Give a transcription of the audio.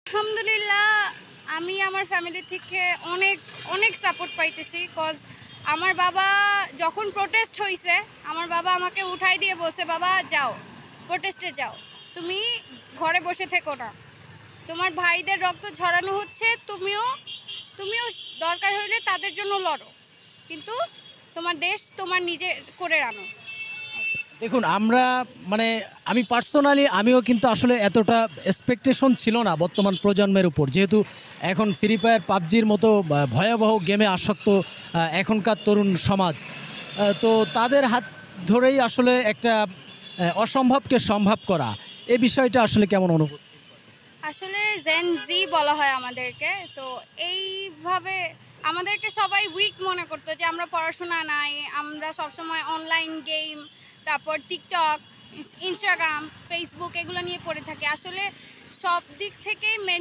আলহামদুলিল্লাহ আমি আমার ফ্যামিলি থেকে অনেক অনেক সাপোর্ট পাইতেছি কজ আমার বাবা যখন প্রোটেস্ট হয়েছে আমার বাবা আমাকে উঠাই দিয়ে বসে বাবা যাও প্রোটেস্টে যাও তুমি ঘরে বসে থেকো না তোমার ভাইদের রক্ত ঝরানো হচ্ছে তুমিও তুমিও দরকার হইলে তাদের জন্য লড়ো কিন্তু তোমার দেশ তোমার নিজে করে আনো। দেখুন আমরা মানে আমি পার্সোনালি আমিও কিন্তু আসলে এতটা এক্সপেকটেশন ছিল না বর্তমান প্রজন্মের উপর, যেহেতু এখন ফ্রি ফায়ার পাবজির মতো ভয়াবহ গেমে আসক্ত এখনকার তরুণ সমাজ। তো তাদের হাত ধরেই আসলে একটা অসম্ভবকে সম্ভব করা, এই বিষয়টা আসলে কেমন অনুভূতি? আসলে জেন জি বলা হয় আমাদেরকে, তো এইভাবে আমাদেরকে সবাই উইক মনে করতো যে আমরা পড়াশোনা নাই, আমরা সবসময় অনলাইন গেম, তারপর টিকটক, ইনস্টাগ্রাম, ফেসবুক এগুলো নিয়ে পড়ে থাকি। আসলে সব দিক থেকেই